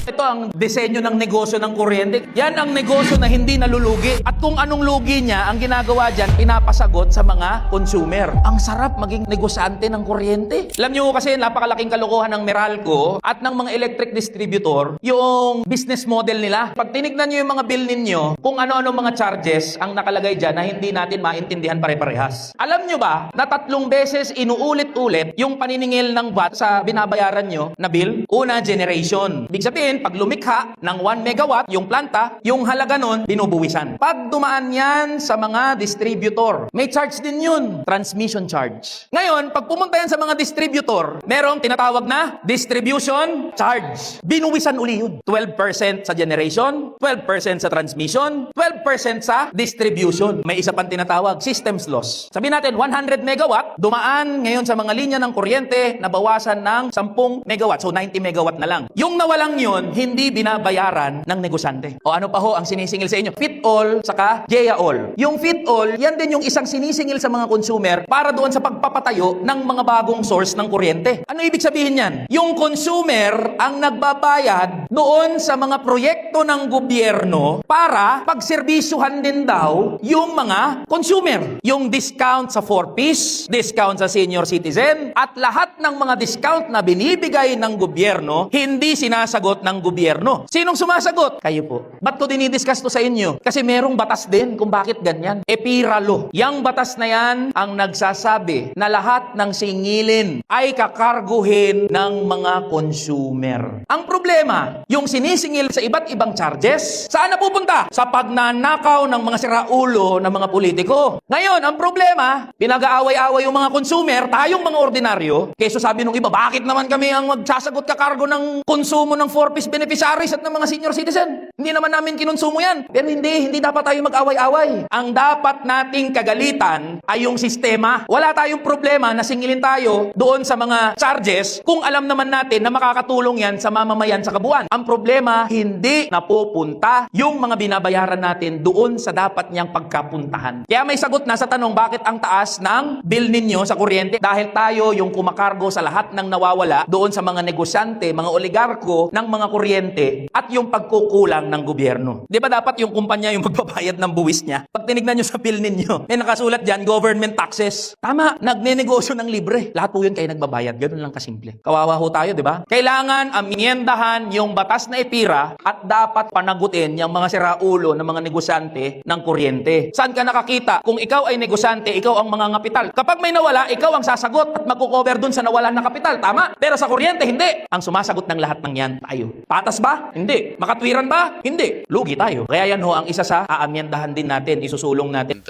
Ito ang disenyo ng negosyo ng kuryente. Yan ang negosyo na hindi nalulugi. At kung anong lugi niya, ang ginagawa dyan, pinapasagot sa mga consumer. Ang sarap maging negosyante ng kuryente. Alam niyo kasi napakalaking kalokohan ng Meralco at ng mga electric distributor, yung business model nila. Pag tinignan niyo yung mga bill ninyo, kung ano-ano mga charges ang nakalagay dyan na hindi natin maintindihan pare-parehas. Alam niyo ba na 3 beses inuulit-ulit yung paniningil ng VAT sa binabayaran nyo na bill? Una, generation. Ibig sabihin, pag lumikha ng 1 megawatt yung planta, yung halaga nun, binubuwisan. Pag dumaan yan sa mga distributor, may charge din yun, transmission charge. Ngayon, pag pumunta yan sa mga distributor, merong tinatawag na distribution charge. Binuwisan uli yun. 12% sa generation, 12% sa transmission, 12% sa distribution. May isa pang tinatawag, systems loss. Sabihin natin, 100 megawatt, dumaan ngayon sa mga linya ng kuryente, nabawasan ng 10 megawatt, so 90 megawatt na lang. Yung nawalang yun, hindi binabayaran ng negosyante. O ano pa ho ang sinisingil sa inyo? Fit all, saka GEA all. Yung fit all, yan din yung isang sinisingil sa mga consumer para doon sa pagpapatayo ng mga bagong source ng kuryente. Ano ibig sabihin yan? Yung consumer ang nagbabayad doon sa mga proyekto ng gobyerno para pagserbisyuhan din daw yung mga consumer. Yung discount sa 4-piece, discount sa senior citizen, at lahat ng mga discount na binibigay ng gobyerno, hindi sinasagot ng gobyerno. Sinong sumasagot? Kayo po. Ba't ko dinidiscuss to sa inyo? Kasi merong batas din kung bakit ganyan. EPIRA law. Yang batas na yan ang nagsasabi na lahat ng singilin ay kakarguhin ng mga consumer. Ang problema, yung sinisingil sa iba't ibang charges, saan napupunta? Sa pagnanakaw ng mga siraulo ng mga politiko. Ngayon, ang problema, pinag-aaway-away yung mga consumer, tayong mga ordinaryo, keso sabi nung iba, bakit naman kami ang magsasagot kakargo ng konsumo ng 4-piece beneficiaries at ng mga senior citizen? Hindi naman namin kinonsumo yan. Pero hindi dapat tayo mag-away-away. Ang dapat nating kagalitan ay yung sistema. Wala tayong problema na singilin tayo doon sa mga charges kung alam naman natin na makakatulong yan sa mamamayan sa kabuuan. Ang problema, hindi napupunta yung mga binabayaran natin doon sa dapat niyang pagkapuntahan. Kaya may sagot na sa tanong, bakit ang taas ng bill ninyo sa kuryente? Dahil tayo yung kumakargo sa lahat ng nawawala doon sa mga negosyante, mga oligarko ng mga kuryente at yung pagkukulang ng gobyerno. Di ba dapat yung kumpanya yung magbabayad ng buwis niya? Pag tinignan nyo sa bill ninyo, may nakasulat dyan, government taxes. Tama, nagnenegosyo ng libre. Lahat po yun kayo nagbabayad. Ganun lang kasimple. Kawawa ho tayo, di ba? Kailangan amyendahan yung batas na EPIRA at dapat panagutin yung mga siraulo ng mga negosyante ng kuryente. Saan ka nakakita? Kung ikaw ay negosyante, ikaw ang mga kapital. Kapag may nawala, ikaw ang sasagot at magkukover dun sa nawalan na kapital. Tama? Pero sa kuryente, hindi. Ang sumasagot ng lahat ng yan, tayo. Patas ba? Hindi. Makatwiran ba? Hindi. Lugi tayo. Kaya yan ho ang isa sa aamyendahan din natin, isusulong natin.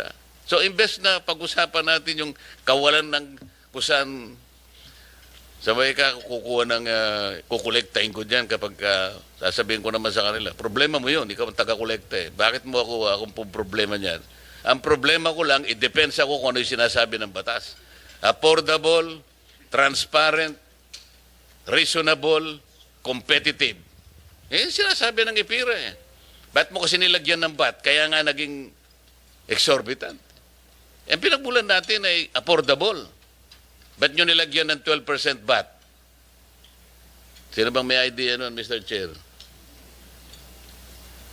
So, imbes na pag-usapan natin yung kawalan ng kusan, sabay ka kukuha ng kukolektahin ko dyan kapag sasabihin ko naman sa kanila. Problema mo yun, ikaw ang taga-kolekta eh. Bakit mo akong problema niyan? Ang problema ko lang, i-depends ako kung ano yung sinasabi ng batas. Affordable, transparent, reasonable, competitive. Eh, sinasabi ng EPIRA eh. Ba't mo kasi nilagyan ng VAT? Kaya nga naging exorbitant. Ang pinagmulan natin ay affordable. Ba't nyo nilagyan ng 12% VAT? Sino bang may idea nun, Mr. Chair?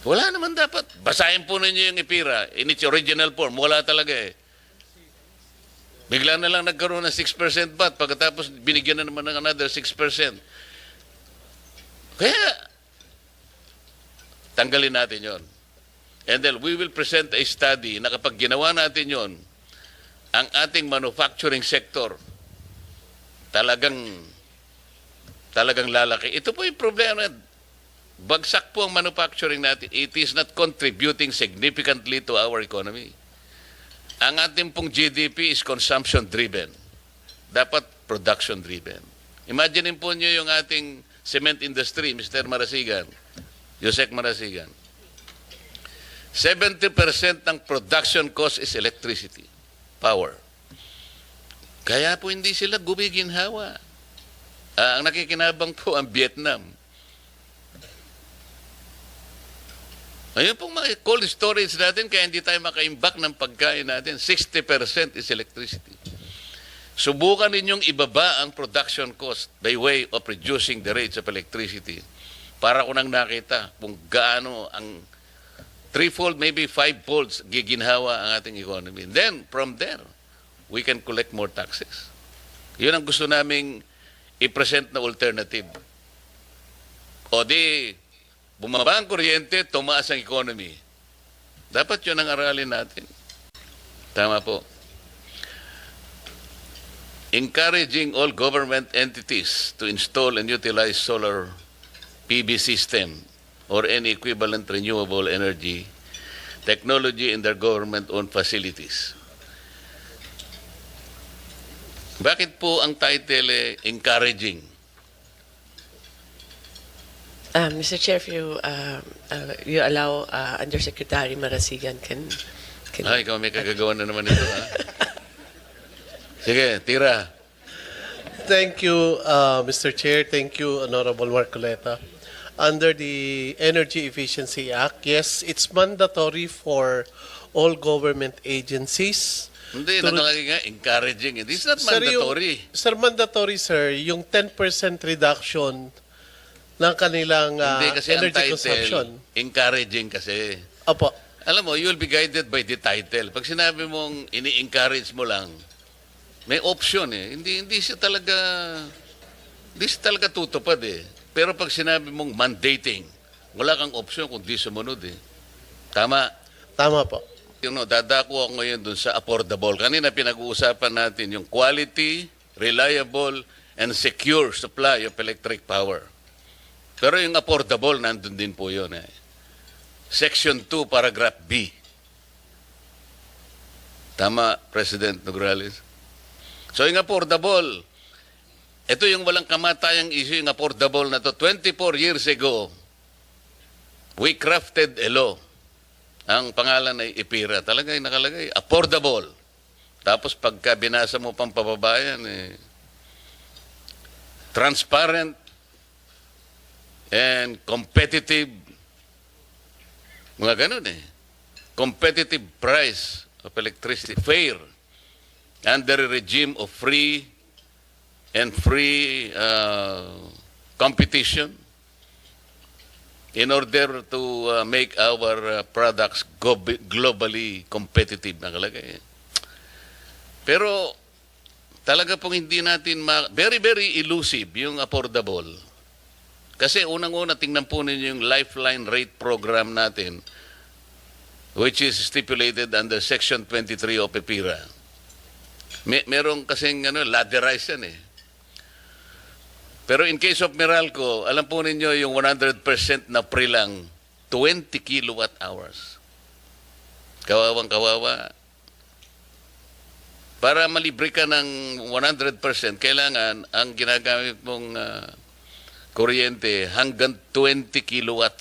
Wala naman dapat. Basahin po ninyo yung EPIRA in its original form. Wala talaga eh. Bigla na lang nagkaroon ng 6% VAT pagkatapos binigyan na naman ng another 6%. Kaya, tanggalin natin yon. And then we will present a study na kapag ginawa natin yon, ang ating manufacturing sector talagang lalaki. Ito po yung problema. Bagsak po ang manufacturing natin. It is not contributing significantly to our economy. Ang ating pong GDP is consumption-driven. Dapat production-driven. Imagine po nyo yung ating cement industry, Mr. Marasigan, Yusek Marasigan. 70% ng production cost is electricity, power. Kaya po hindi sila gumiginhawa. Ang nakikinabang po ang Vietnam. Ayun pong mga cold storage natin, kaya hindi tayo makaimbak ng pagkain natin. 60% is electricity. Subukan ninyong ibaba ang production cost by way of reducing the rates of electricity para ko nang nakita kung gaano ang threefold, maybe fivefold giginhawa ang ating economy. And then, from there, we can collect more taxes. Yun ang gusto naming i-present na alternative. O di, bumaba ang kuryente, tumaas ang economy. Dapat yun ang aralin natin. Tama po. Encouraging all government entities to install and utilize solar PV system or any equivalent renewable energy technology in their government-owned facilities. Bakit po ang title encouraging? Mr. Chair, if you allow Undersecretary Marasigan can Ay, ikaw may kagagawa na naman ito, ha? Sige, tira. Thank you, Mr. Chair. Thank you, Honorable Marcoleta. Under the Energy Efficiency Act, yes, it's mandatory for all government agencies. Hindi, to- nakalagay nga, encouraging. It's not Sir, mandatory. mandatory, sir, yung 10% reduction ng kanilang Hindi kasi ang energy consumption. title, encouraging kasi. Opo. Alam mo, you'll be guided by the title. Pag sinabi mong ini-encourage mo lang, may option eh. Hindi siya talaga tutupad eh. Pero pag sinabi mong mandating, wala kang option kung di sumunod eh. Tama. Tama po. Dadako ako ngayon dun sa affordable. Kanina pinag-uusapan natin yung quality, reliable, and secure supply of electric power. Pero yung affordable, nandun din po yun eh. Section 2, paragraph B. Tama, President Nograles. So yung affordable, ito yung walang kamatayang issue, yung affordable na to. 24 years ago, we crafted a law. Ang pangalan ay IPIRA. Talaga yung nakalagay, affordable. Tapos pagka binasa mo pang pababayan, transparent and competitive. Mga ganun eh. Competitive price of electricity. Fair. Under a regime of free competition in order to make our products globally competitive. Nakalagay. Pero talaga pong hindi natin very, very elusive yung affordable. Kasi unang-una, tingnan po ninyo yung lifeline rate program natin, which is stipulated under Section 23 of EPIRA. Merong kasing ladderized yan eh. Pero in case of Meralco, alam po ninyo yung 100% na free lang, 20 kilowatt hours. Kawawang kawawa. Para malibre ka ng 100%, kailangan ang ginagamit mong kuryente hanggang 20 kilowatt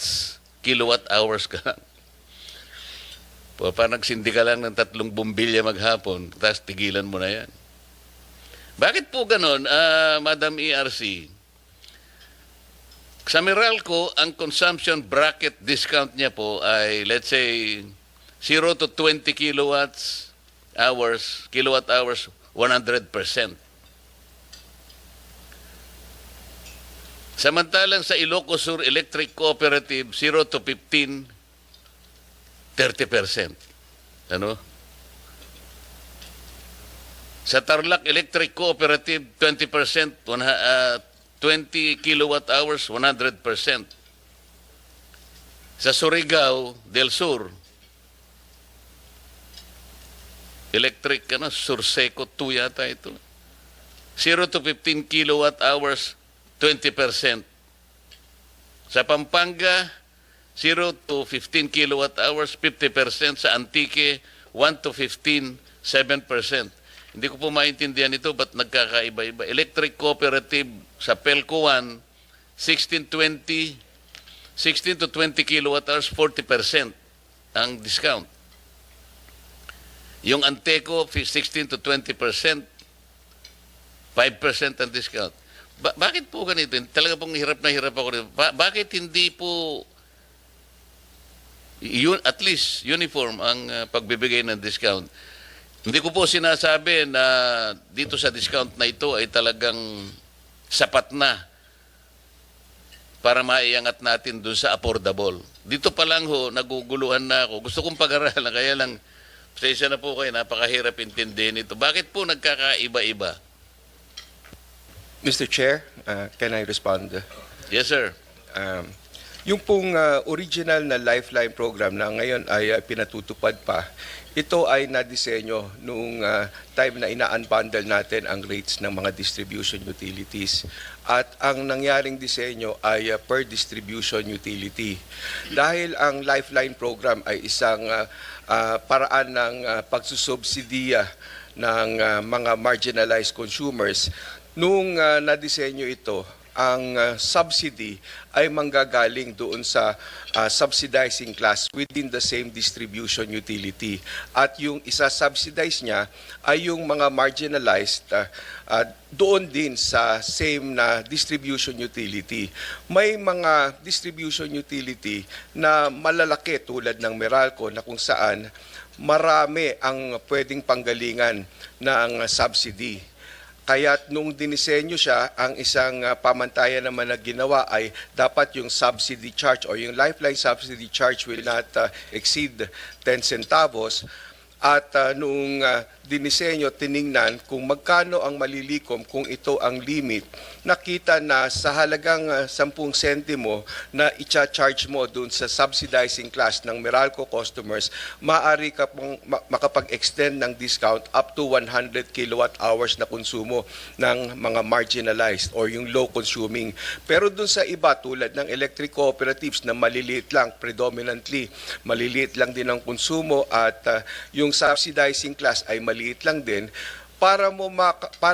hours ka lang. Parang nagsindi ka lang ng 3 bumbilya maghapon, tapos tigilan mo na yan. Bakit po ganon, Madam ERC? Sa Meralco, ang consumption bracket discount niya po ay, let's say, 0 to 20 kilowatt hours, 100%. Samantalang sa Ilocos Sur Electric Cooperative, 0 to 15, 30%. Ano? Sa Tarlac Electric Cooperative, 20%, 20 kilowatt hours, 100%. Sa Surigao del Sur, electric, Surseco 2 yata ito. 0 to 15 kilowatt hours, 20%. Sa Pampanga, 0 to 15 kilowatt hours, 50%. Sa Antique, 1 to 15, 7%. Hindi ko po maintindihan ito, ba't nagkakaiba-iba? Electric Cooperative sa Pelco 1, 16 to 20 kilowatt hours, 40% ang discount. Yung Anteco, 16 to 20%, 5% ang discount. Bakit po ganito? Talaga pong hirap na hirap ako dito. Bakit hindi po at least uniform ang pagbibigay ng discount? Hindi ko po sinasabi na dito sa discount na ito ay talagang sapat na para maiangat natin doon sa affordable. Dito pa lang ho, naguguluhan na ako. Gusto kong pag-aralan, kaya lang, pasensya na po kayo, napakahirap intindihin ito. Bakit po nagkakaiba-iba? Mr. Chair, can I respond? Yes, sir. Yung pong original na Lifeline program na ngayon ay pinatutupad pa, ito ay nadisenyo noong time na ina-unbundle natin ang rates ng mga distribution utilities. At ang nangyaring disenyo ay per distribution utility. Dahil ang Lifeline program ay isang paraan ng pagsusubsidiya ng mga marginalized consumers, nung nadisenyo ito, ang subsidy ay manggagaling doon sa subsidizing class within the same distribution utility. At yung isa-subsidize niya ay yung mga marginalized doon din sa same na distribution utility. May mga distribution utility na malalaki tulad ng Meralco na kung saan marami ang pwedeng panggalingan ng subsidy. Kaya nung dinisenyo siya, ang isang pamantayan naman na ginawa ay dapat yung subsidy charge o yung Lifeline subsidy charge will not exceed 10 centavos. At nung dinisenyo, tiningnan kung magkano ang malilikom kung ito ang limit. Nakita na sa halagang 10 sentimo na i-charge mo dun sa subsidizing class ng Meralco customers, maaari ka pong makapag-extend ng discount up to 100 kilowatt hours na konsumo ng mga marginalized or yung low consuming. Pero dun sa iba tulad ng electric cooperatives na maliliit lang, predominantly maliliit lang din ang konsumo at yung subsidizing class ay maliit lang din, para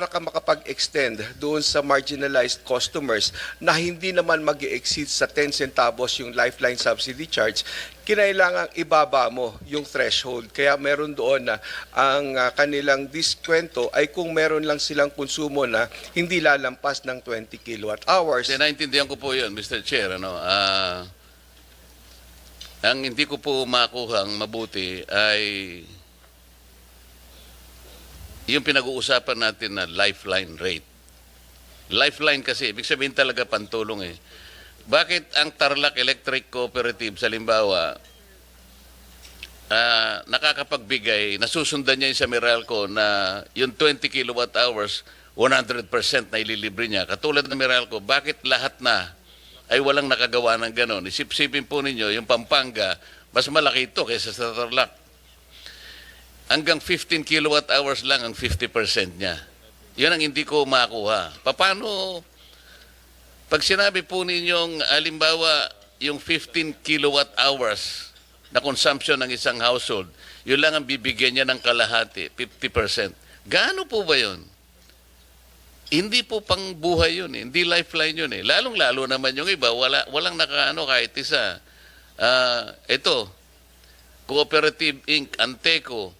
ka makapag-extend doon sa marginalized customers na hindi naman mag-exceed sa 10 centavos yung Lifeline subsidy charge, kinailangang ibaba mo yung threshold. Kaya meron doon na ang kanilang diskwento ay kung meron lang silang konsumo na hindi lalampas ng 20 kilowatt hours. Naintindihan ko po yun, Mr. Chair. Ang hindi ko po makuhang mabuti ay yung pinag-uusapan natin na lifeline rate. Lifeline kasi, ibig sabihin talaga pantulong eh. Bakit ang Tarlac Electric Cooperative sa Limbawa nakakapagbigay, nasusundan niya yung sa Meralco na yung 20 kilowatt hours, 100% na ililibre niya. Katulad ng Meralco, bakit lahat na ay walang nakagawa ng ganon? Isip-sipin po ninyo, yung Pampanga, mas malaki ito kaysa sa Tarlac. Hanggang 15 kilowatt hours lang ang 50% niya. Yun ang hindi ko makuha. Paano, pag sinabi po ninyong, alimbawa, yung 15 kilowatt hours na consumption ng isang household, yun lang ang bibigyan niya ng kalahati, 50%. Gaano po ba yun? Hindi po pang buhay yun eh. Hindi lifeline yun eh. Lalong-lalo naman yung iba, walang nakaano kahit isa. Ito, Cooperative Inc., Anteco,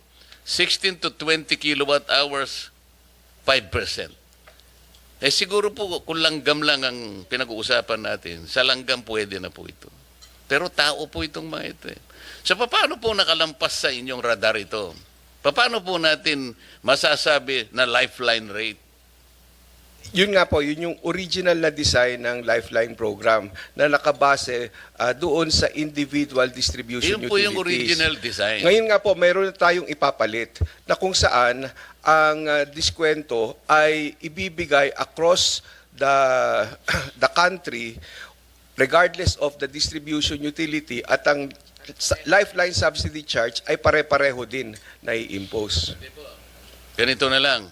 16 to 20 kilowatt hours, 5%. Eh siguro po kung langgam lang ang pinag-uusapan natin, sa langgam pwede na po ito. Pero tao po itong mga ito eh. So paano po nakalampas sa inyong radar ito? Paano po natin masasabi na lifeline rate? Yun nga po, yun yung original na design ng Lifeline program na nakabase doon sa individual distribution Yun po utilities. yung original design. Ngayon nga po, mayroon na tayong ipapalit na kung saan ang diskwento ay ibibigay across the country regardless of the distribution utility at ang Lifeline subsidy charge ay pare-pareho din na i-impose. Ganito na lang.